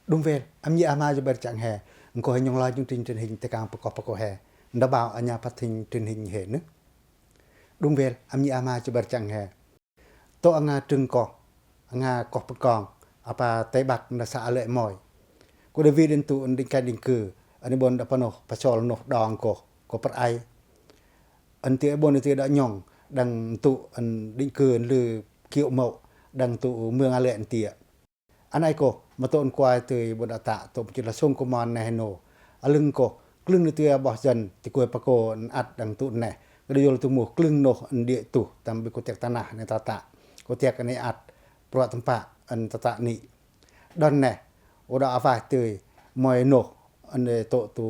Đúng vel, amni ama je berchang he. Engko henyong la jung tin hình tekang pokok he. Nda bao anya pating tin hình he ne. Đúng vel, amni ama je berchang he. To anga trưng ko, anga ko pekong, apa tebak nda sa ale moy. Ko de vidin tu nding kan ding ke, ani bon da pano pasol noh dong ko per ai. An tie bon tie da nyong dang tu an ding ke le kiệu mậu dang tu mương ale an tie. Anai ko maton kwai tui bon ata to pchila song ko man ne no alung ko klung ni tia boh jan ti ko pa ko at dang tu ne ko yol tu mu klung no an die tu tam bi ko tek tanah ne tata ko tek ne at pro tempa an tata ni don ne oda afa tui moy no an to tu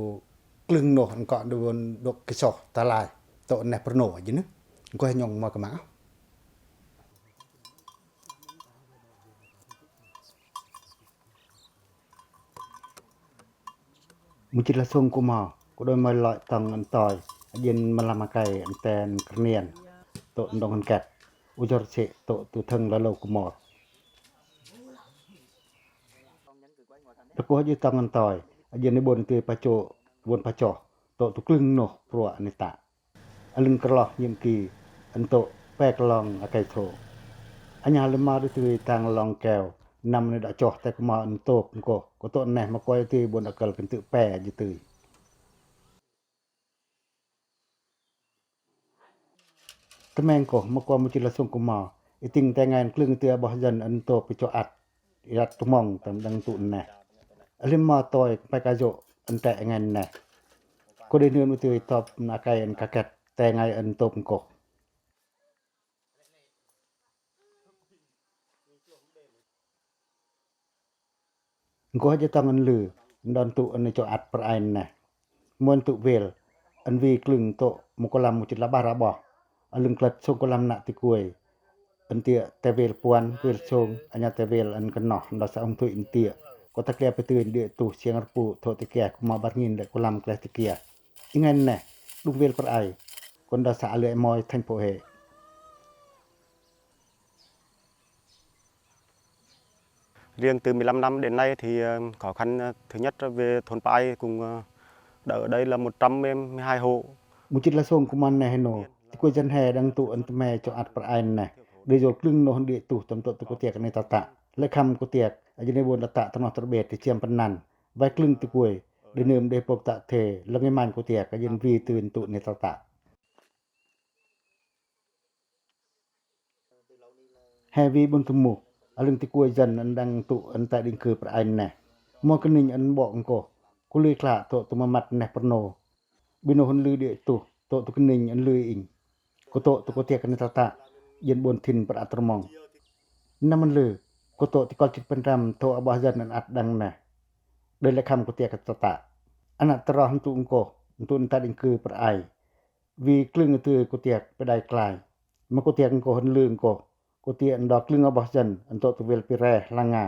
klung no an ko don dok kiso talai to ne perno ji ne ko nyong ma ka ma Mujila song kuma ko do ma loi tang an toy yen malamakai an ten krnien to ndong an kat ujor se to tu thang la lo kuma ko ji tang an toy yen ni bon te pa cho bon pa cho to tu klung no pro anita alung krlo yem ki an to pek long akai tho anya le ma tu tang long keo nam ne da cho te kuma an to ko to ne ma ko ti bon akal kan tu pe ji tu Temeng ko makwa mutila song kuma iting tengan klung tia bah jan an to pi cho at irat tumong tam dang tu ne alim ma toy pa ka jo an te ngan ne ko de nu tu top na kai an kaket te ngai an top ko ko je tang an lư don tu an cho at per ai ne mon tu vel an vi klung to mukolam mutila barabo alung klat song kolam na ti kuai an tia te vel puan vel song anya te vel an kan no da sa ong tu in tia ko ta kle pe tu de tu siang pu tho te kya kuma bar ngin de kolam kle te kya ingan ne lu vel per ai kon da sa le moy than po he Riêng từ 15 năm đến nay thì khó khăn thứ nhất về thôn Pai cùng ở đây là 112 hộ. Mujit la song kuman ne no ti ko jan he dang tu an me cho at per ai ne de jo klung no de tu tam to ko tia kan ta le kham ko tia ajine bon ta tam no terbet ti chiam panan vai klung ti kuai de nem de pok ta the la ngai man ko tia ka yen viตื่นtu ne ta Heavy bun tumu alung ti kuai jan an dang tu an ta ding ke per ai ne mo kening an bo ko ku le kla to tu mamat ne perno bino hon lư de tu to tu kening an lư ing ko to tu ko tia kan ta yen bon thin per atrmong naman lư ko to ti kol tik pen ram to abah jan an at dang ne de le kham ko tia ka ta anat tra han tu ko tu ta ding ke per ai vi klung tu ko tia pe dai klai ma ko tia ko hon lư ko tia ndok klung abah jan an to tu vel pi re langa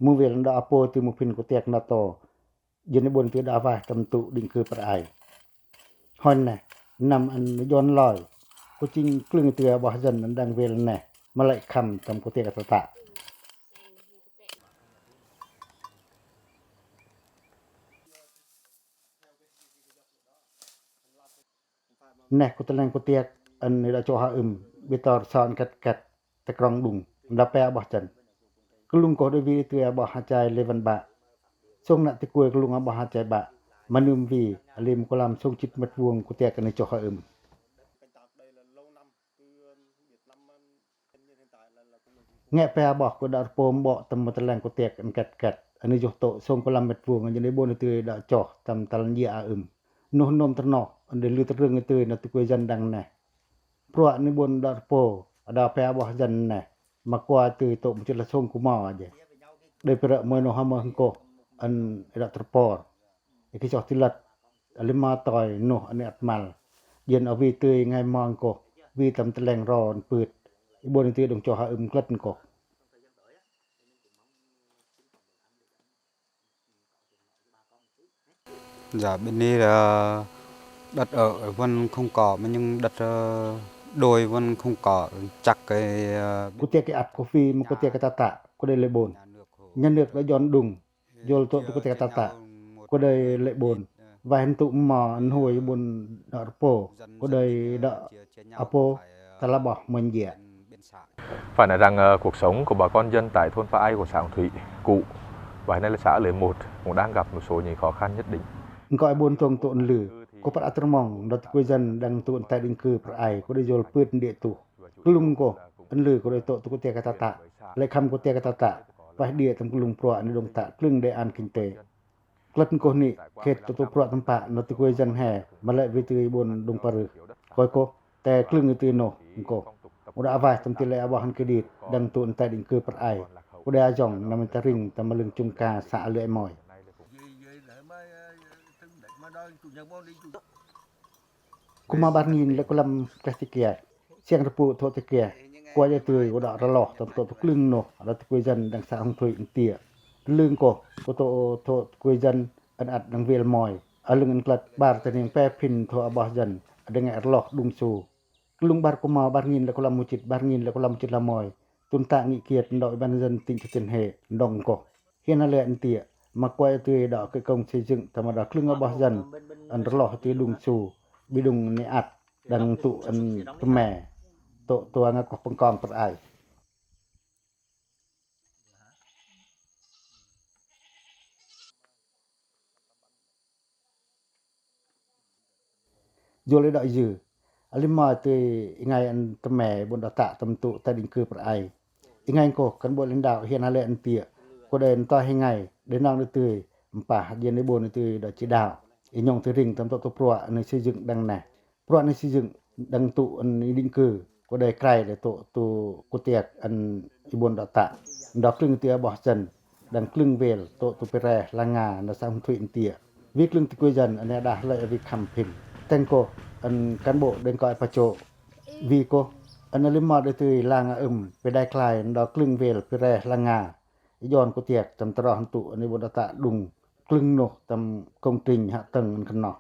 mu vel nda apo tu mu pin ko tia na to yen bon ti da va tam tu ding ke per ai hon ne nam an yon loi ko ching klung tu abah jan an dang vel ne ma lai kham tam ko tia ka ta ne ko tlang ko tia an ni da cho ha bitor son kat te krong dung da pe abah jan kelung ko de vi tu abah ha chai levan ba song na ti kuai kelung abah ha chai ba manum vi alim kolam song chit mat wong ko tia kan cho ha nghe pe abah ko da pom bo tam tlang ko tia kan kat ani jo to song kolam mat wong an ni bon tu da cho tam tal ya no nom terno ande lu terung tu na tu kuai jan dang ne pro ni bon da po ada pe abah jan ne makwa tu to mujil la song kuma aje de pera mo no ha mo ko an ira terpor iki cho tilat alima toy no ani atmal yen avi tu ngai mong ko vi tam tleng ron put ibon tu dong cho ha klat ko Dạ bên đây là đất ở vẫn không có nhưng đất đồi vẫn không có chắc cái ko tia ke at ko fi mo ko tia ka ta ko de le bon nhân được da jon dung Jol tok tu ketika tata. Ko đời lệ bồn. Và hình tụ mò anh hồi bồn đọ po. Ko đời đọ apo tala bỏ mình dẻ. Phải nói rằng cuộc sống của bà con dân tại thôn Pha Ai của xã Hồng Thủy cũ và hiện nay là xã Lệ 1 cũng đang gặp một số những khó khăn nhất định. Gọi bồn tông tụn lử. Ko pat atrmong đọt quê dân đang tụn tại định cư Pha Ai ko đời jol pướt địa tụ. Kulung ko anh lử ko đời tok tu ketika tata. Lại khăm ketika tata. Và địa tam kulung pro anh dong tạ clưng để an kinh tế. Klat ko ni ket tu pro tempat no tu quê dân hè mà lại về từ bồn dong paru. Koi ko te clưng tu no ko. Udah avai tamti le abahan kedit dang tun tai ding ke per ai. Udah ajong nam taring tamalung chungka sa le moy. Kuma barngin le kolam plastikia. Siang repu tho tekia. Kwa je tui udah raloh tam to klung no ada tu kuijan dang sa hong thui tia. Lương ko to to kuijan an at dang vel moy. Alung an klat bar taning pe pin tho abah jan dengan raloh dung su. Lung bar kuma barngin le kolam mucit barngin le kolam mucit lamoy tun ta ngi kiet đội ban dân tỉnh Tiền Hệ dong ko hian le an tia ma quay tươi đỏ cái công xây dựng ta mà đỏ lưng ở bao dân an lo ti lung su bi dung ni at dan tu an mè to nga ko pengkong per ai jole đợi dư Alima tu ingai an teme bon data tamtu ta ding ke per ai. Ingai ko kan bo lãnh hian ale an tia. Ko den to hai ngai đến nang tu mpa dien de bon tu da chi đạo. Inyong tu ring tam to pro an xây dựng đằng này. Pro an xây dựng đằng tu an ding ke ko dai krai de tu ko tiak an ibon data. Dok lưng tia bo jan đằng lưng vel tu pere langa na sang thui tia. Việc lưng tu ko jan an da lai vi kham pin. Ten ko an cán bộ đến coi pa cho vì cô an lima de tu langa pe dai klai đó klung vel pere langa yon ko tiek tam tro han tu ani bodata đùng klung no tam công trình hạ tầng kan no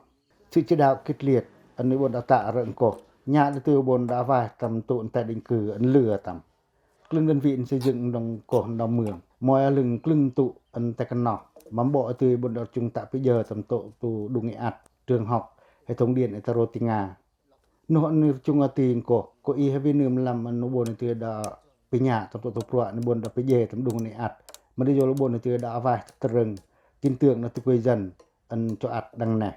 sự chỉ đạo quyết liệt ani bodata rợn ko nhà de tu bon đã vai tam tu tại định cư an lừa tam klung đơn vị xây dựng đồng cổ đồng mường moi lưng klung tu an tại kan no mắm bộ tu bon đợt trung tại bây giờ tam tu đùng ạt trường học hệ thống điện Eterotinga. Nó ni chung atin ko I heavy num lam an bon tu da pinya tam to pro ni bon da pije tam dung ni at. Ma de yo bon tu da vai tereng tin tưởng na tu quê dân an cho at đằng này.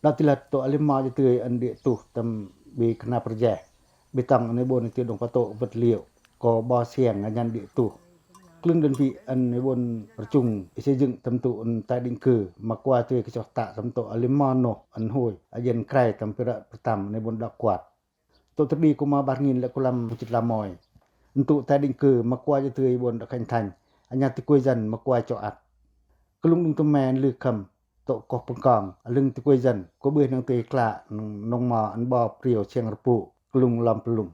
Datilat to alima je tu an địa tu tam bi kena perje. Bitang ni bon tu dong pato vật liệu có bo xiềng nhân địa tu. Lưng đơn vị an bon chung xây dựng tam tu tại định cư mà qua tu cái chok ta tam tu alimano an hoi ajen krai tam pira pertam ne bon dakwat. Tu terdi kuma barngin le kolam mucit lamoy. Tu tại định cư mà qua je tu bon dak khanh thành. Anya tu kuy dân mà qua cho at. Kelung dung temen lư kham tu ko pengkong lưng tu kuy dân có bươn nang tu kla nong ma an bo priyo chiang repu kelung lam pelung.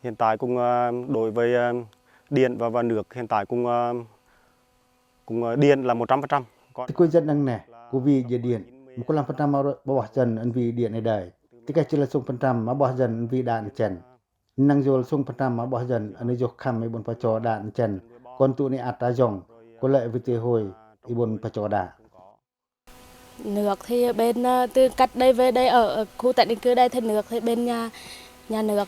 Hiện tại cũng đối với điện và nước hiện tại cũng điện là 100%. Quê dân đang nè, của vì về điện, một có 5% mà bỏ dần anh vì điện này đời. Thì cái chỉ là 1% mà bỏ dần anh vì đạn chèn. Năng dồn 1% mà bỏ dần anh dọc khăm mấy bốn pha trò đạn chèn. Còn tụ này ạt ra dòng, có lệ với tê hồi y bốn pha trò đà. Nước thì bên từ cách đây về đây ở khu tại định cư đây thì nước thì bên nhà nước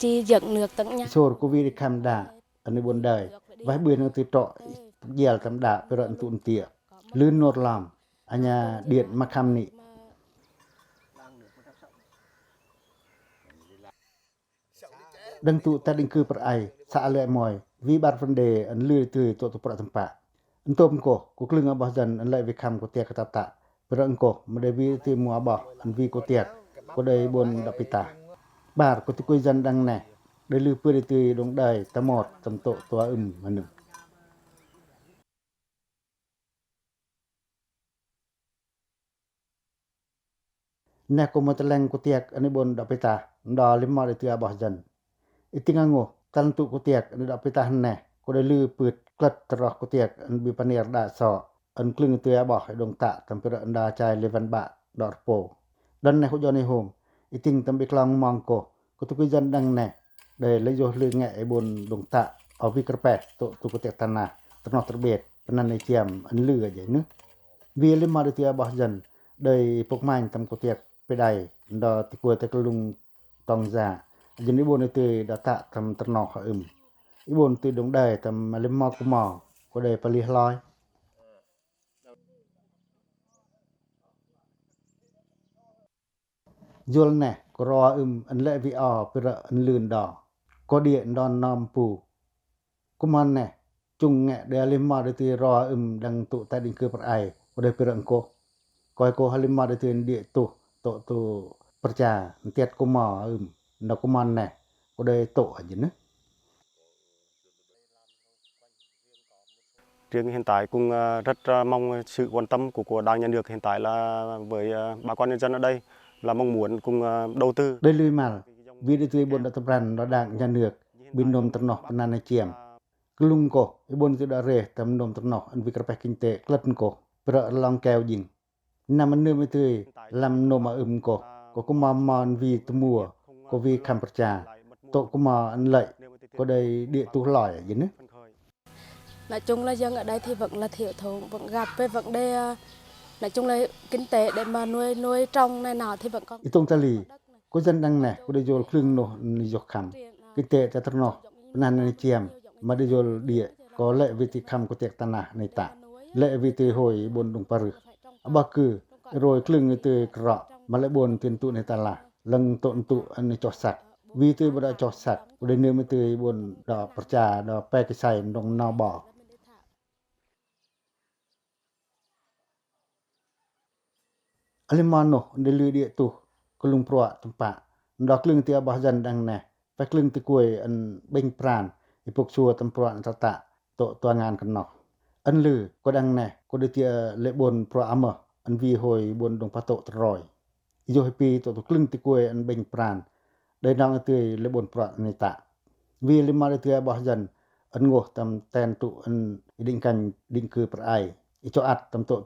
chi dựng nước tận nhà. Sổ của vì khăm đà anh bốn đời. Vài bữa nó từ trọ dèl tam đà về rợn tụn tỉa. Lươn nốt làm anh điện mà khăm nị. Đăng tụ ta định cư per ai xã lệ mỏi vì bát vấn đề anh lươn từ tổ tục tâm bạ. Anh tôm cổ lưng ở bao dần anh lại về khăm của tiệc cái tạ về rợn cổ mà để vì từ mùa bỏ anh vì của tiệc có đây buồn đập tà. Bà của tụi quê dân đang nè để lưu bữa đi từ đống đời ta một tầm tổ toa mà nừng. Nè có một leng của tiệc anh buồn đập ta đó lấy mò để từ bỏ dần. Itingang ngô tan tụ của tiệc anh đập ta nè có để lưu bữa cất trọ của tiệc anh bị paner đã sọ ấn clưng tươi bỏ hay đồng tạ tầm bữa ấn đà chai lê văn bạ đọt bổ đân này hỗ cho này hôm ý tình tầm bịch lòng mong cổ có tụi dân đăng này để lấy vô lư nghệ bồn đồng tạ ở vi cờ pẹt tụ tụ có tiệc tàn nà tụi nó特別 penan này chiêm ấn lừa vậy nữa vì lên mà được tươi bỏ dần đời phục mạnh tầm có tiệcไปได้ดอติกวยตะกลุงตองจายินอีบนตือดาตะทำตะนอกอึมอีบนตือดงได้ทำมาเล่มมอกุมอก็ได้ปลีลอยยลแน่ก็รออึมอันละวิออเประอันลื่นดอก็เดียนดอนนอมปูกุมันแน่จุงแงะเดลิมมาได้ตือรออึมดังตุตะดิงคือปะไอก็ได้เประอังโกก็ให้โกหลิมมาได้ตือเดียตุtu percaya tiat kuma ndak kuman nè có đây tổ gì nữa riêng hiện tại cũng rất mong sự quan tâm của Đảng Nhà nước hiện tại là với bà con nhân dân ở đây là mong muốn cùng đầu tư đây lưu mà vì đây tươi buồn đã tập răn đó Đảng Nhà nước bin nom ternok penan này chiêm kelung ko ibon tu da re tam nom ternok an vikrapeh kinte kletn ko pra long keo jing nam an nơm tươi làm nôm mà có kuma mon vì tumua có vì kham percha to kuma an lợi có đây địa tu lỏi gì nữa nói chung là dân ở đây thì vẫn là thiểu thốn vẫn gặp với vấn đề nói chung là kinh tế để mà nuôi trồng này nào thì vẫn còn itong tali có dân đăng này có đây jol khương no ni jok kham kinh tế ta terno penan này chiam mà đây jol địa có lệ vì ti kham có tiek tanah này ta lệ vì ti hồi bon dung paru ba cứ rồi klưng từ krọ mà lại buồn tiền tụ này ta là lăng tộn tụ anh cho sạch vì từ đã cho sạch để nếu mà từ buồn đỏ percha đỏ pe cái xài đồng nào bỏ alimano để lư địa tụ klung pro tempat đỏ klưng tia bah dân đang nè phải klưng từ cuối anh bên pran ipok chua tempat tata tụ toangan kan nọ anh lư có đang nè có để tia lệ buồn pro ama anh vi hồi buồn đồng phát tộ rồi do happy tụ klưng từ cuối anh bên pran đây đang tươi lệ buồn pro này ta vì lima để tia bah dân anh ngô tam ten tụ anh định cư per ai cho at tam tụ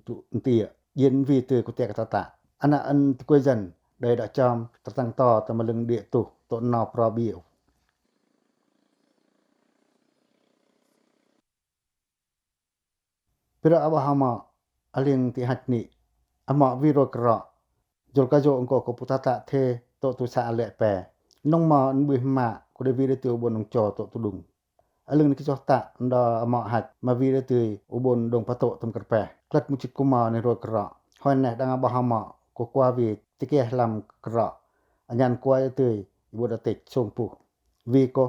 tụ tia yên vì từ của tiệc ta anh quê dân đây đã chom tăng to tam lưng địa tụ tụ nọ pro biểu Pira abahama aling ti hatni ama viro kra jol ka jo ko putata the to tu sa le pe nong ma an bui ma ko de vi de tu bon nong cho to tu dung aling ki cho ta nda ama hat ma vi de tu ubon dong pato tam kar pe klat mu chik kuma ne ro kra hon ne dang abahama ko kwa vi ti ke lam kra anyan kwa tu ibo da tek song pu vi ko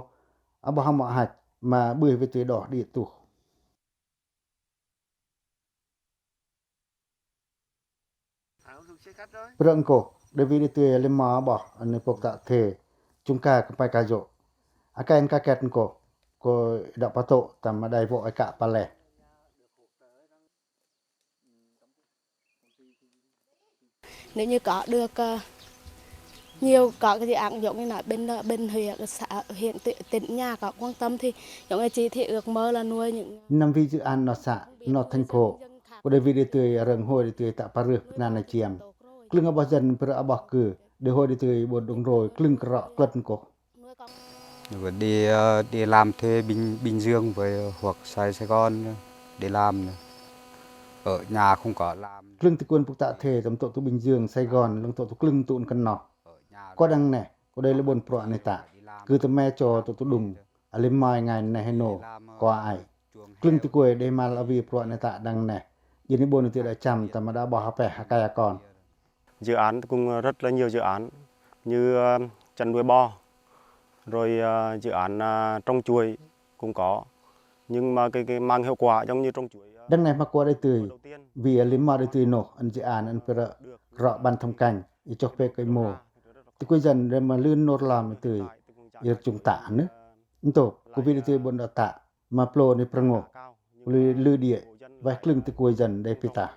abahama hat ma bui vi tu do di tu Perangko David itu lima bah ane pok tak the cungka kepai kajo akan kaket ko dak patok tam adai pok aka pale nếu như có được nhiều có cái dự án giống như là bên huyện tỉnh nhà có quan tâm thì giống như chị thì ước mơ là nuôi những năm vi dự án nó xã nó thành phố ko David itu reng hoi itu tak paruh nana chiam klưng abah dân per abah cứ để hoi itu bod dong rồi klưng kra kletn ko rồi đi làm thuê Bình Dương với hoặc Sài Gòn để làm ở nhà không có làm klưng ti quân puk ta the tam to tu Bình Dương Sài Gòn long to tu klưng tun kan no có đăng nè có đây là bon pro này ta cứ tụi mẹ cho tu đùng alim mai ngày này hay nổ có ai klưng ti quê đây mà là vì pro này ta đăng nè yên bon ti đã chăm ta mà đã bỏ hấp hakaya còn dự án cũng rất là nhiều dự án như chăn nuôi bò rồi dự án trồng chuối cũng có nhưng mà cái mang hiệu quả giống như trồng chuối đằng này mà qua đây tươi vì lima đây tươi nổ anh dự án anh phải rõ ban thông cảnh ý cho phê cái mồ thì quay dần để mà lươn nốt làm tươi ý chúng ta nữa tổ của vì tươi bốn đã tạ mà plo này prangô lư địa và klưng thì quay dần đây pita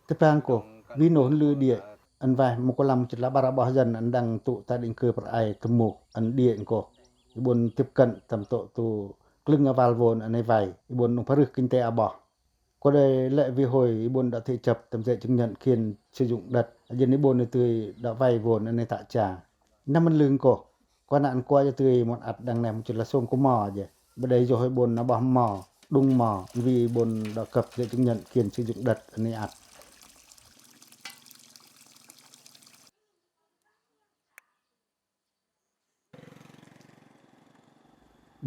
Tepang ko vino lư địa an vai một lam chit la bara bah dân an dang tu ta định cư per ai temu an địa ko ibon tipkan tam to tu klưng aval von anei vai ibon nong parước kinh tế abo có đây lệ vi hồi ibon đã thị chập tầm dạy chứng nhận khiên sử dụng đất dân ibon tươi đã vay vốn anei tạ trả nămมันลึงก็qua nạn qua cho tươi một ạt đằng này một chút là xông có mò vậy bên đây rồi ibon nó bỏ mò đung mò vì ibon đã cập dạy chứng nhận khiên sử dụng đất anei ạt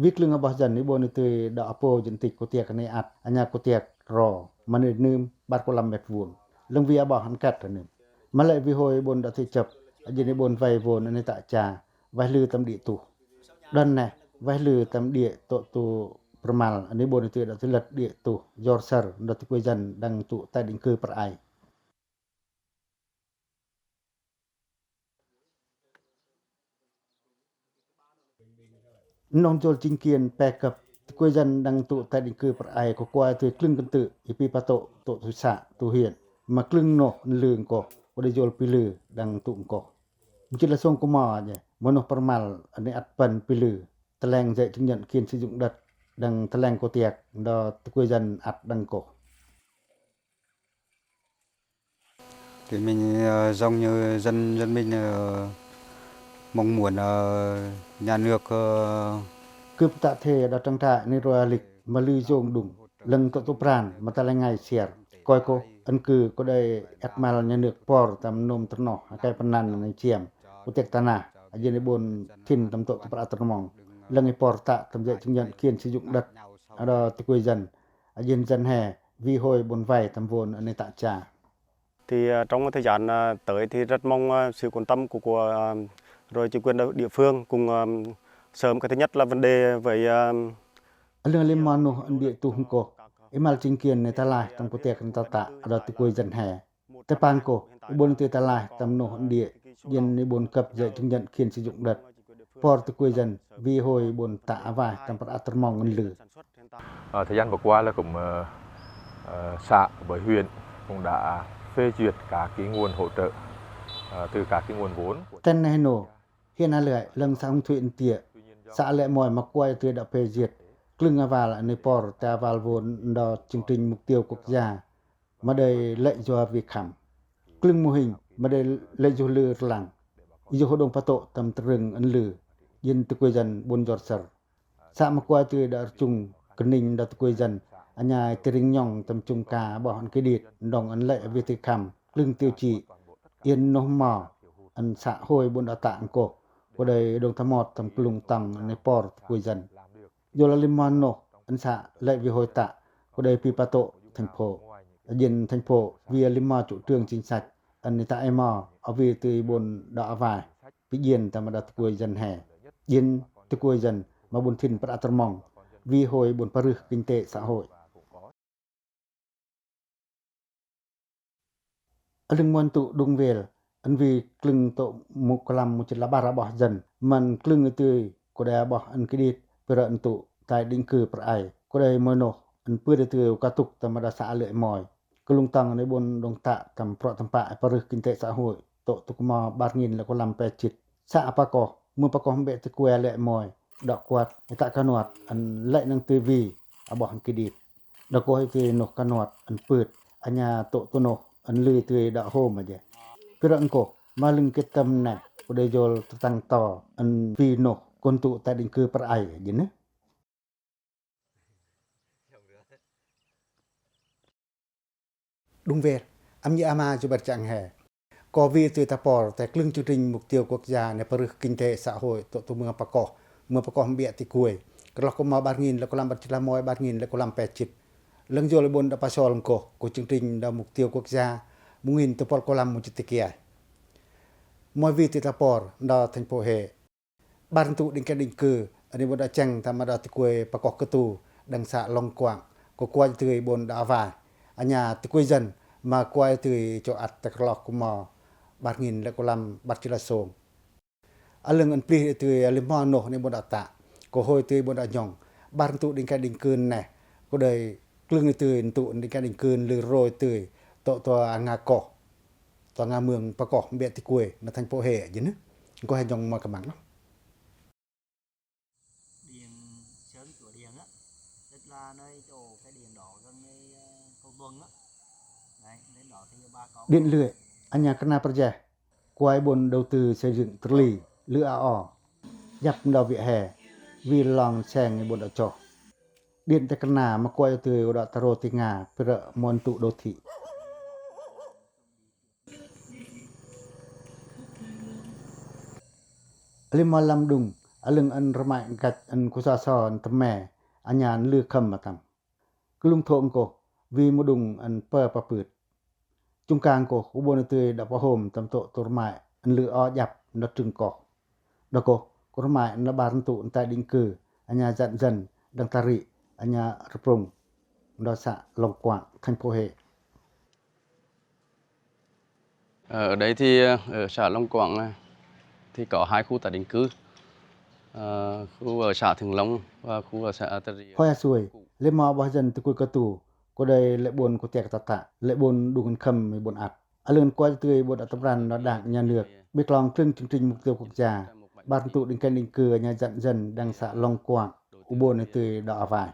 วิกลึงอบจันนิบนตุดาอโปจันติกเตียกในอัดอัญญากเตียกรอมันนึมบาดกลัมเม็ดวนลงวิอาบหันกัดนึมมาเลยวิโหยบนดาติจับอันนี้บนไฟวนในตะจาไว้ลือตำดิตุดันน่ะไว้ลือตำดิโตตุประมาณอันนี้บนตุดาติลัดดิตุยอร์เซอร์ดาติกุยจันดังตุใต้ดินคือประไอนองโจลจิงเกียนแปกกับกุยจันดังตุใต้ดินคือประไอก็กว่าตุคลึงกันตุอีปีปะโตโตทุสะตุเฮียนมาคลึงโนลืงก็บ่ได้โจลปิลือดังตุก็มันจิละส่งกุมาเนี่ยมโนประมาณอันนี้อัดปันปิลือแถลงใจchứng nhận kiên sử dụng đấtดังแถลงโกเตียกดอตะกุยจันอัดดังก็thì mình giống như dân mình mong muốn nhà nước คือตะเทดาจังทาในรอยลิกมาลือโจงดุงลังตุปรานมาตะละไงเสียกอยก็อันคือก็ได้แอดมาลญานึกปอตามนมตะนอไกปนันในเจียมอุเตกตนาอเยนบนทินตำโตตะปราตรมองลังไอปอตะตำใจchứng nhận kiên sử dụng đất ở đó tะกุยจันอเยนจันแห่vi hồi bồn vay tầm vốn ởในตะจา Thì trong thời gian tới thì rất mong sự quan tâm của rồi chính quyền địa phương cùng sớm cái thứ nhất là vấn đề về เรื่องลิมานอันเดียตุงโกอิมาลจิงเกียนในตะลายตำโกเตียกันตะตะรอตะกุยจันแห่แต่ปานโกบนเตตะลายตำโนอันเดียเย็นในบนกับใจchứng nhận kiên sử dụng đấtพอตะกุยจันvi hồi bồn tạ vài tầmปราตรมองเงินลือ Thời gian vừa qua là cũng xã với huyện cũng đã phê duyệt các cái nguồn hỗ trợ từ các cái nguồn vốn. แต่ในโนเฮียนอะไรเรื่องสังถุนเตียสะและมอยมากวยเตือดเพเจียดครึ่งอวาลในปอร์แต่อวาลวนดอจริงๆมุกเตียวกกยามาได้เละจัววิคำครึ่งมหิงมาได้เละจัวลือหลังอีจุดงปะโตตำตรึงอันลือยินตะกุยจันบนจอดเซอร์สะมากวยเตือดอจุงกนิงดอตะกุยจันอัญญาตริงย่องตำจุงกาบ่หันกดิดดองอันเละวิธีคำครึ่งเตียวจีเอียนโนมออันสะโหยบนอตะอังโกก็ได้ดงทมอดทำกลุงตังในปอร์ตกุยจันโยลาลิมานโนอันสะและวิโหยตะก็ได้ปีปะโตทังโพเย็นทังโพเวียลิมาจุเตืองจิงสัจอันนิตาไอมอเอาวีตือบนดอกอวายปิเย็นตามดาตะกุยจันแห่เย็นตะกุยจันมาบนทินปะอัตรมองวิโหยบนปรึกกินเตสะโหยอลึงมวนตุดุงเวลอันวีกลึงโตมุกลัมมุจิลบาระบอจันมันกลึงตือก็ได้บออันกดิดเปรอันตุตายดิงคือประไอก็ได้มโนอันเปื้อตือกะตุกธรรมดาสะเลมอยกลุงตังในบนดงตะตำเพราะตำปะปรึกกินเตสะโหยโตตุกมาบาดงินแล้วก็ลำแปจิตสะปะกอมือปะกอเบตะกวยและมอยดอกกวาดตะกะนวดอันและนังตือวีอบออันกดิดดอกโกให้คือนกกะนวดอันปืดอัญญาโตตุโนอันลือตือดะโฮมาเจPirangko maling kitam na udah jol tentang to an vino kontu tadi ke per ai gini đúng về âm như ama cho bật chẳng hè có vì từ ta bỏ tại lưng chương trình mục tiêu quốc giaในประkinh tế xã hộiตัวเมืองปะกอเมืองปะกอเบียติกุยก็เราก็มาบาดงินแล้วก็ลำบัดจิลามอยบาดงินแล้วก็ลำ80เรื่องโยลบนดาปะซอลก็của chương trình đa mục tiêu quốc gia mungkin tepol kolam mujitikia moi vi titapor da thành phố hệ ban tu định cái định cư anh em đã chăng tham gia quê pakok ketu đằng xã Long Quảng có quay từ bồn đá vải ở nhà từ quê dân mà quay từ chỗ ắt tạc lọc của mò 3.000 และก็ลำบัตรจิลาโซงอันเรื่องอันปลีtừลิมอนในบนดาตะก็โหยtừบนดาหยองบ้านตุđịnh cái định cư nàyก็ได้กลึงtừตุđịnh cái định cư หรือโรยtừตัวงาเกาะตัวงาเมืองประกอบเบียติกุยในthành phố hệ vậy nữa có hay dòng mà các bạn Điện lưỡi, anh nhà kena perjeh, kuai bồn đầu tư xây dựng trli, lửa AO, dập đào vỉa hè, vì lòng seng bồn đảo trò. Điện te kena mà kuai từ đảo taro tinga, pera mon tụ đô thị. Lima lam dung, alung an ramai kat an kusason teme, anyan lư khâm mà tam. Kelung thong ko, vì mô dung an per paput. Trung càng ko, ubon tươi đã pahom tam to tormai, an lư o dập nó trừng ko. Đó ko, kormai nó bàn tụ tại định cư, anya dặn dần, đăng tari, anya rprung, đó xã Long Quảng, thành phố Hệ. Ở đây thì ở xã Long Quảng thì có 2 khu tái định cư, khu ở xã Thường Long và khu ở xã Tà Rịa. Khoa xuôi, lê mò bao dân từ cuối cơ tù, có đây lệ buồn của tiệc tạ, lệ buồn đủ ngân khâm với buồn ạt. Lươn qua tươi buồn đã tập ràn nó đảng nhà nước, biết lòng chương trình mục tiêu quốc gia, ban tụ định canh định cư nhà dặn dần đang xã Long Quảng, buồn tươi đỏ vải.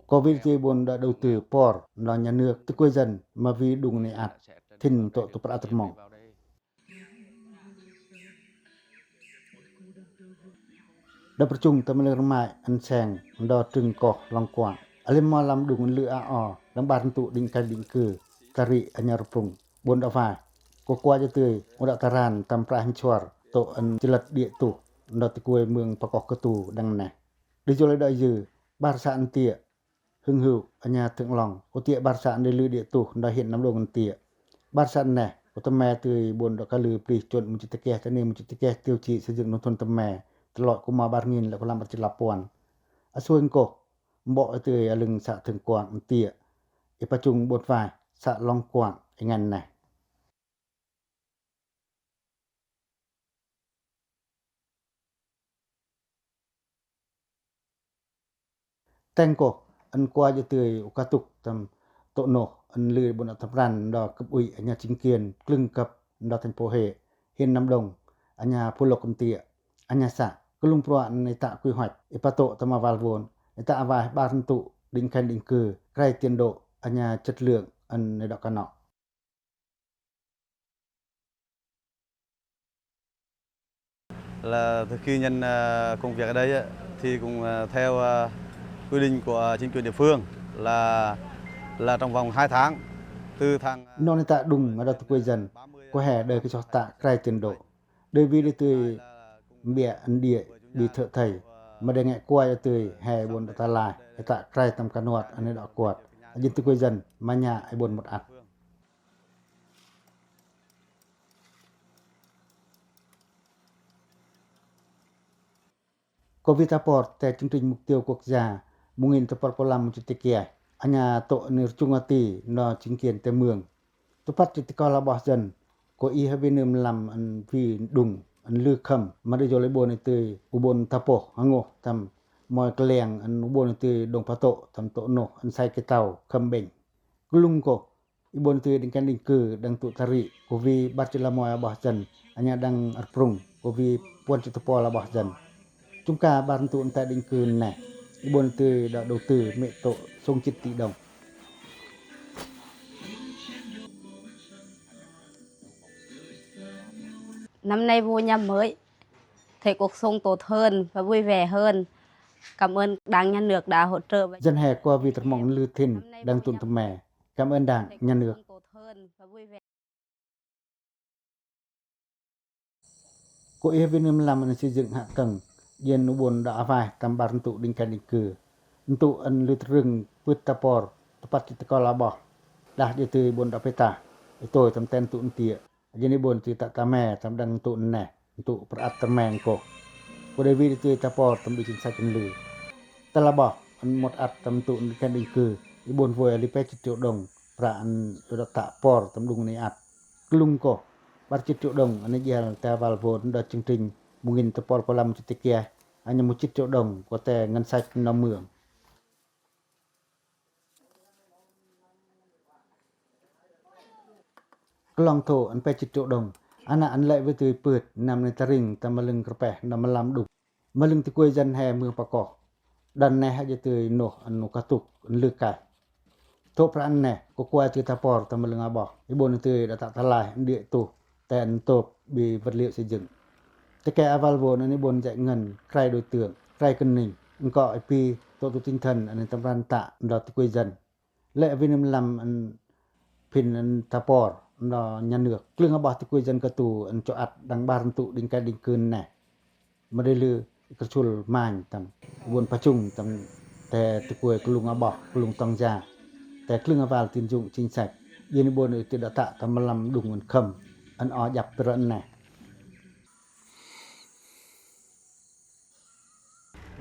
Có vị trí buồn đã đầu tư por, nó nhà nước từ cuối dần mà vì đủ này ạt, thình tội tục ạt mỏng. Đãประชุม ตะมะเลรมายอันแสงดอตรึงกอลองกว่างอลิมอลำดุงลืออาอลังบานตุดิงกันดิงคือตะริอัญญารปรุงบนดาวายก็กว่าจะเตยอุดตารานตำปราหินชวรโตอันจิลัดเดียตุดอตะกวยเมืองประกอบกระตูดังแน่ดิจเลยได้ยือบาร์สะอันเตียหึงหืออัญญาถึงลองโอเตียบาร์สะได้ลือเดียตุดอเห็นน้ำลงอันเตียบาร์สะแน่โอตะแมเตยบนดอกกะลือปรีจนมุจิตะแกตะเนมุจิตะแกเตียวจีสยึงนนทนตะแมตลอดกุมาบารงินและพลังปัจจุบันปวนอส่วนก็บ่เตยอลึงสะถึงกว่างเตียอีประจุงบทฝ่ายสะลองกว่างอีงั้นน่ะแต่งก็อันกว่าจะเตยอุกาตุกตำโตโนอันลือบนอัตรันดอกกับอุยอัญญาจิงเกียนกลึงกับดอกทันโพเฮเห็นน้ำดงอัญญาพุลกเตียอัญญาสะKelung pruan ni tak quy hoạch ipato tama valvon ni tak avai ban tu đinh khan đinh cư krai tiền độ anya chất lượng an ni đọc nọ là khi nhân công việc ở đây thì cũng theo quy định của chính quyền địa phương là trong vòng 2 tháng từ tháng non ni tak dung ada tu quy dần có hè đời cái cho tạ krai tiền độ đời vì đi từ bịa ăn địa đi thợ thầy mà đề nghệ quay từ hè buồn ta lại tạ trai tầm canoa anh ấy đọ quạt dân từ quê dân mà nhà ai buồn một ạt Covid Report tại chương trình mục tiêu quốc gia mungin tepat polam cutikia anya to nirchungati no chính te mường tepat citikala bah dân ko i habinum lam an vi dungอันลือคำมาได้โยเลยบนในตืออุบลทะโปหังโงทำมอยกะแลงอันอุบลในตือดงพะโตทำโตโนอันไซเกเตาคำเบ่งกลุงก็อีบนตือดิงกันดิงคือดังตุตาริกวีบัจละมอยบะจันอันยาดังอัดปรุงกวีปวนจิตปอละบะจันจุงกาบานตุอันแต่ดิงคือแน่อีบนตือดอกดตือเมโตทรงจิตติดงNăm nay vui năm mới, thấy cuộc sống tốt hơn và vui vẻ hơn. Cảm ơn Đảng Nhà nước đã hỗ trợ. Dân hè qua vì thật mong lưu thìn đang tuần thầm mẹ. Cảm ơn Đảng, Nhà nước. Cô ý viên làm anh xây dựng hạ tầng, dân nụ buồn đã vài tầm bàn tụ đinh cảnh định cử. Tụ anh lưu rừng vượt ta bò, tập chít có lá bò. Đã đi từ buồn đã phê tả, tôi tầm tên tụ tỉa. Jadi bon cerita tame tam dang tu neh untuk perat temeng ko. Ko dewi tu tapo tam bikin saken lu. Talaba an mot at tam tu kan dingku. Ibon voi ali pe citu dong pra an udah tak por tam dung ni at. Kelung ko. Bar citu dong an jel ta valvon da chương trình mungin tapor kolam citikia. Hanya mu citu dong ko te ngan sak na mương. Long thổ anh pe chit đồng anh anh lại với từ pượt nằmในตะริ่ง ตะมะลึงกระแปะนำมาลำดุมะลึงตะกวยจันแฮเมืองประกอบดันในหะจะตือโนอันโนกะตุกอันลึกไก่ โตพระอันแน่ก็กว่าจะตะปอตะมะลึงบ่อีบนตือดะตะทลายอันเดียตุแต่อันตบบีvật liệu xây dựng แต่แก aval vô อันนี้บนจ่ายเงินใครโดยเตืองใครกันนิ่งอันก็ไอปีโตตุติงทันอันตำรันตะดอตะกุยจันและวินมลำอันพินอันตะปออันดอยันเนือกกลึงบ่ตะกุยจันกระตูอันจออัดดังบารันตุดิงกาดิงคืนแน่บ่ได้ลือกระชุลม่านตำบนประชุมตำแต่ตะกุยกลุงบ่กลุงตองจาแต่กลึงอวาลตินจุงจิงสักยินบนติดตะตะมลำดุงอันคำอันออยับตระแน่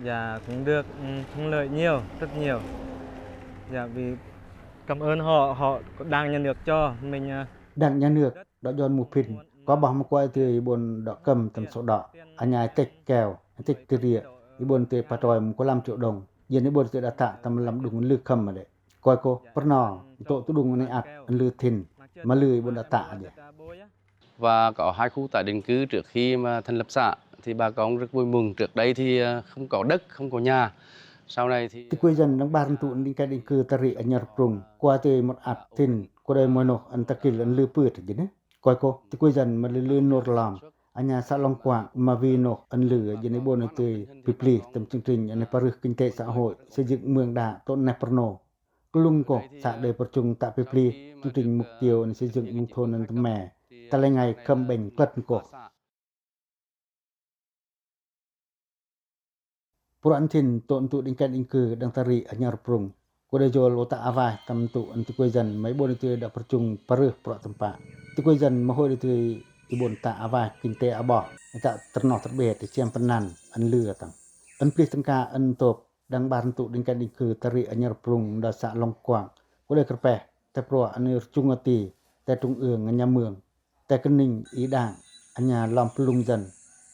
Dạ cũng được thắng lợi nhiều, rất nhiều. Dạ vì cảm ơn họ đang nhận được cho mình ดังยาเนือกดอกยอนหมู่พินก็บอกมากว่าที่บนดอกกำตำโสดอกอัญญาเต็กแก้วเต็กตะเรียอีบนเตปะตอยมก็ลำจุดงเย็นในบนเตดะตะตำลำดุงลึกคำมาเลยก้อยโกปรนอโตตุดุงในอัดอันลือทินมาลือบนดะตะเดีย Và có 2 khu tái định cư trước khi mà thành lập xã thì bà con rất vui mừng. Trước đây thì không có đất, không có nhà. Sau này thì ที่คุยจันดังบารันตุดิงกาดิงคือตะริอัญญาปรุงกว่าเตหมดอัดทินก็ได้มโนอันตะกิลอันลือปืดจินะก้อยโกที่คุยจันมาลือโนรลามอัญญาสะลองกว่างมาวีโนอันลืออยู่ในบนเตปิปลีตำจริงๆอันในปรึกกินเตxã hội xây dựng เมืองดาต้นในปรโนกลุงก็สะได้ประชุมตะปิปลีจริงๆมุกเดียวในxây dựng มุงโทนันตแม่แต่ละไงคำเบ่งกลัดก็ Pura antin to untuk dingkat ingke dang tari anyar prung. Ko da jol otak avah tam tu anti kuizan mai bon itu dak percung pereuh pura tempat. Ti kuizan mahoi itu ibon tak avah kinte abah. Tak ternoh terbet siam penan an lưa tang. An plis tengka an top dang bar untuk dingkat ingke tari anyar prung da sa long kwang. Ko da kerpeh te pro an chung ati te tung eung anya meung. Te kening i dang anya lam pelung jan.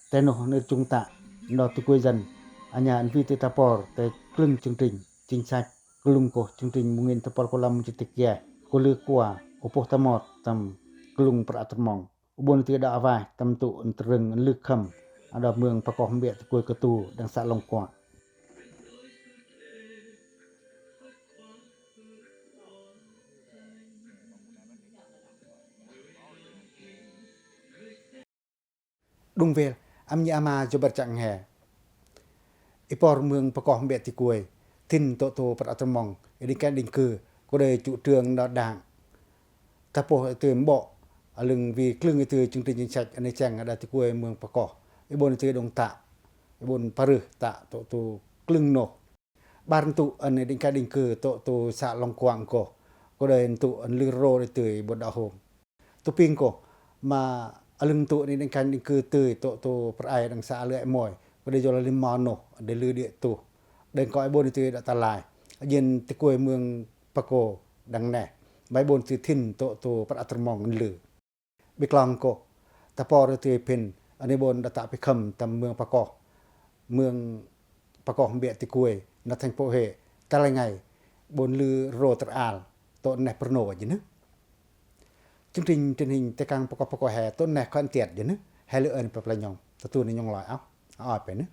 Te noh ne chung ta do ti kuizan Anya an vi te tapor te klung chương trình chính sách klung ko chương trình mungin tapor ko lam chitik ya ko le kwa opo tamot tam klung pratamong ubon te da avai tam tu entreng an luk kham ada meung pakok mbek te koi ketu dang sa long kwa Dung vel amni ama jobar chang he Ipor เมืองประกอบเบียติกวยทินโตโตปรัตมองดิกันดิงคือก็ได้จุเตืองดอดด่างถ้าโปเตือนบ่อลึงวีคลึงตือจึงติงชักอันในแจ้งดาติกวยเมืองประกอบอีบนตือดงตะอีบนปรึตะโตโตคลึงโนบารันตุอันในดิกันดิงคือโตโตสะลองกวางก็ได้ตุอันลือโรได้ตือบนดาโฮมตุปิงก็มาอลึงตุในดิกันดิงคือตือโตปรายดังสะเลือยมอยก็ได้จลลิมานโนได้ลือเดียตุเดินก้อยบนตือดตาลายเย็นตะกวยเมืองปะโกดังแน่ใบบนตือทินโตปรัตมองลือบิกลองโกตะปอรตือเพ่นอันนี้บนดตะไปคำตำเมืองปะกอเมืองปะกอเบียตะกวยนัทังโปเฮตะละไงบนลือโรตรอาลโตแน่ประโนอยู่นะจริงๆจริงๆแต่กลางปะกอแฮต้นแน่คอนเตียดอยู่นะแฮเลเอินปะปลายองตะตูนยองลอยเอาไปนะ